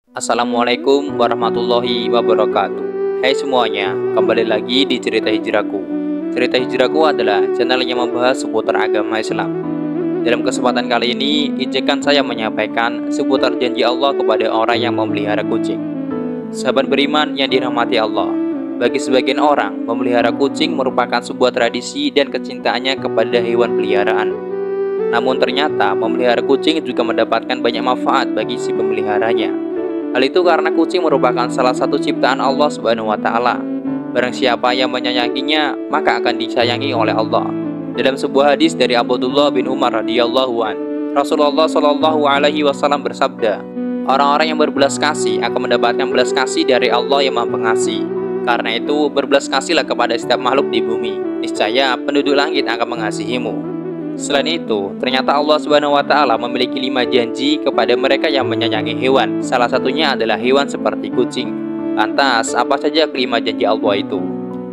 Assalamualaikum warahmatullahi wabarakatuh. Hai semuanya, kembali lagi di Cerita Hijrahku. Cerita Hijrahku adalah channel yang membahas seputar agama Islam. Dalam kesempatan kali ini, izinkan saya menyampaikan seputar janji Allah kepada orang yang memelihara kucing. Sahabat beriman yang dirahmati Allah, bagi sebagian orang, memelihara kucing merupakan sebuah tradisi dan kecintaannya kepada hewan peliharaan. Namun ternyata memelihara kucing juga mendapatkan banyak manfaat bagi si pemeliharanya. Hal itu karena kucing merupakan salah satu ciptaan Allah Subhanahu wa Ta'ala. Barang siapa yang menyayanginya, maka akan disayangi oleh Allah. Dalam sebuah hadis dari Abdullah bin Umar radhiyallahu an, Rasulullah Shallallahu alaihi wasallam bersabda, orang-orang yang berbelas kasih akan mendapatkan belas kasih dari Allah yang Maha Pengasih. Karena itu, berbelas kasihlah kepada setiap makhluk di bumi. Niscaya penduduk langit akan mengasihimu. Selain itu, ternyata Allah Subhanahu wa Ta'ala memiliki 5 janji kepada mereka yang menyayangi hewan. Salah satunya adalah hewan seperti kucing. Lantas, apa saja kelima janji Allah itu?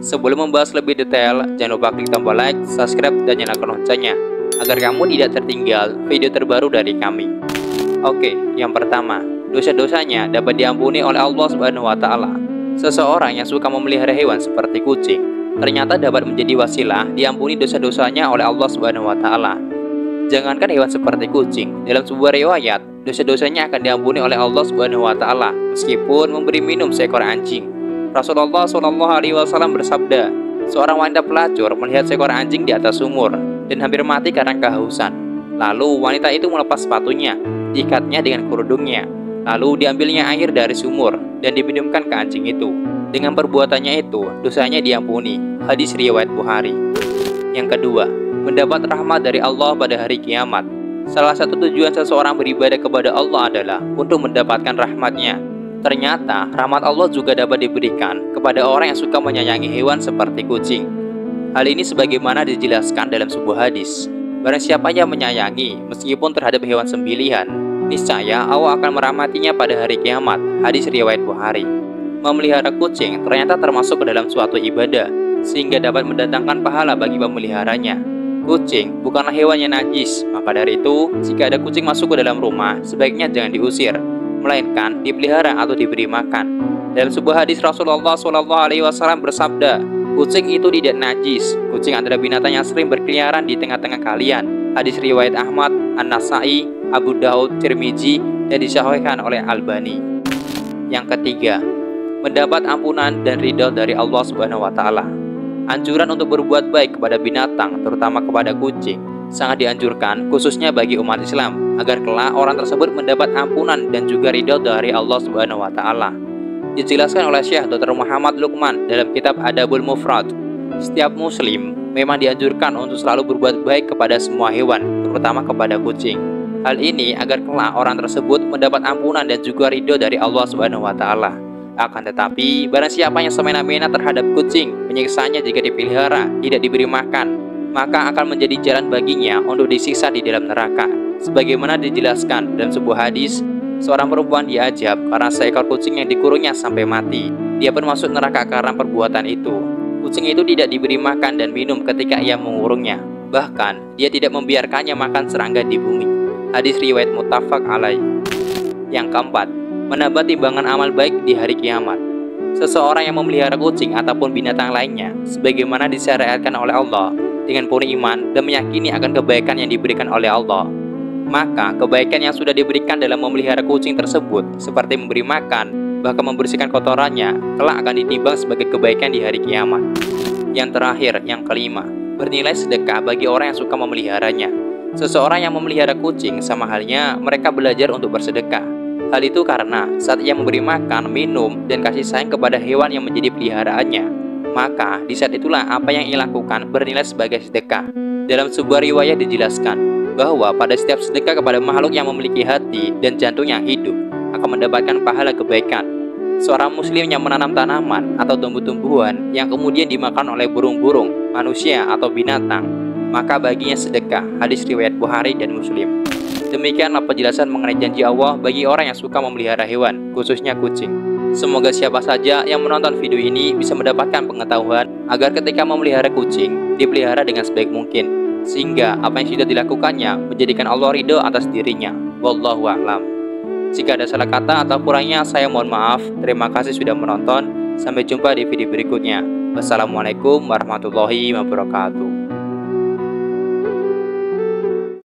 Sebelum membahas lebih detail, jangan lupa klik tombol like, subscribe, dan nyalakan loncengnya agar kamu tidak tertinggal video terbaru dari kami. Oke, yang pertama, dosa-dosanya dapat diampuni oleh Allah Subhanahu wa Ta'ala. Seseorang yang suka memelihara hewan seperti kucing ternyata dapat menjadi wasilah diampuni dosa-dosanya oleh Allah Subhanahu wa Ta'ala. Jangankan hewan seperti kucing, dalam sebuah riwayat, dosa-dosanya akan diampuni oleh Allah Subhanahu wa Ta'ala meskipun memberi minum seekor anjing. Rasulullah Shallallahu alaihi wasallam bersabda, seorang wanita pelacur melihat seekor anjing di atas sumur dan hampir mati karena kehausan. Lalu wanita itu melepas sepatunya, diikatnya dengan kerudungnya, lalu diambilnya air dari sumur dan diminumkan ke anjing itu. Dengan perbuatannya itu, dosanya diampuni. Hadis riwayat Bukhari. Yang kedua, mendapat rahmat dari Allah pada hari kiamat. Salah satu tujuan seseorang beribadah kepada Allah adalah untuk mendapatkan rahmatnya. Ternyata, rahmat Allah juga dapat diberikan kepada orang yang suka menyayangi hewan seperti kucing. Hal ini sebagaimana dijelaskan dalam sebuah hadis. Barang siapa yang menyayangi, meskipun terhadap hewan sembelihan, niscaya Allah akan merahmatinya pada hari kiamat. Hadis riwayat Bukhari. Memelihara kucing ternyata termasuk ke dalam suatu ibadah, sehingga dapat mendatangkan pahala bagi pemeliharanya. Kucing bukanlah hewan yang najis, maka dari itu, jika ada kucing masuk ke dalam rumah, sebaiknya jangan diusir, melainkan dipelihara atau diberi makan. Dalam sebuah hadis Rasulullah SAW bersabda, kucing itu tidak najis. Kucing adalah binatang yang sering berkeliaran di tengah-tengah kalian. Hadis riwayat Ahmad, An-Nasai, Abu Daud, Tirmizi, dan disahihkan oleh Albani. Yang ketiga, mendapat ampunan dan ridho dari Allah Subhanahu wa Ta'ala. Anjuran untuk berbuat baik kepada binatang, terutama kepada kucing, sangat dianjurkan khususnya bagi umat Islam agar kelak orang tersebut mendapat ampunan dan juga ridho dari Allah Subhanahu wa Ta'ala. Dijelaskan oleh Syekh Dr. Muhammad Luqman dalam kitab Adabul Mufrad, setiap muslim memang dianjurkan untuk selalu berbuat baik kepada semua hewan, terutama kepada kucing. Hal ini agar kelak orang tersebut mendapat ampunan dan juga ridho dari Allah Subhanahu wa Ta'ala. Akan tetapi, barang siapa yang semena-mena terhadap kucing, menyiksanya jika dipelihara, tidak diberi makan, maka akan menjadi jalan baginya untuk disiksa di dalam neraka. Sebagaimana dijelaskan dalam sebuah hadis, seorang perempuan diazab karena seekor kucing yang dikurungnya sampai mati. Dia pun masuk neraka karena perbuatan itu. Kucing itu tidak diberi makan dan minum ketika ia mengurungnya. Bahkan, dia tidak membiarkannya makan serangga di bumi. Hadis riwayat muttafaq alaih. Yang keempat, menambah timbangan amal baik di hari kiamat. Seseorang yang memelihara kucing ataupun binatang lainnya, sebagaimana disyariatkan oleh Allah, dengan penuh iman dan meyakini akan kebaikan yang diberikan oleh Allah, maka kebaikan yang sudah diberikan dalam memelihara kucing tersebut, seperti memberi makan, bahkan membersihkan kotorannya, kelak akan ditimbang sebagai kebaikan di hari kiamat. Yang terakhir, yang kelima, bernilai sedekah bagi orang yang suka memeliharanya. Seseorang yang memelihara kucing sama halnya mereka belajar untuk bersedekah. Hal itu karena saat ia memberi makan, minum, dan kasih sayang kepada hewan yang menjadi peliharaannya, maka di saat itulah apa yang ia lakukan bernilai sebagai sedekah. Dalam sebuah riwayat dijelaskan bahwa pada setiap sedekah kepada makhluk yang memiliki hati dan jantung yang hidup akan mendapatkan pahala kebaikan. Seorang muslim yang menanam tanaman atau tumbuh-tumbuhan yang kemudian dimakan oleh burung-burung, manusia, atau binatang, maka baginya sedekah. Hadis riwayat Bukhari dan Muslim. Demikianlah penjelasan mengenai janji Allah bagi orang yang suka memelihara hewan, khususnya kucing. Semoga siapa saja yang menonton video ini bisa mendapatkan pengetahuan agar ketika memelihara kucing, dipelihara dengan sebaik mungkin, sehingga apa yang sudah dilakukannya menjadikan Allah ridho atas dirinya. Wallahu a'lam. Jika ada salah kata atau kurangnya, saya mohon maaf. Terima kasih sudah menonton. Sampai jumpa di video berikutnya. Wassalamualaikum warahmatullahi wabarakatuh.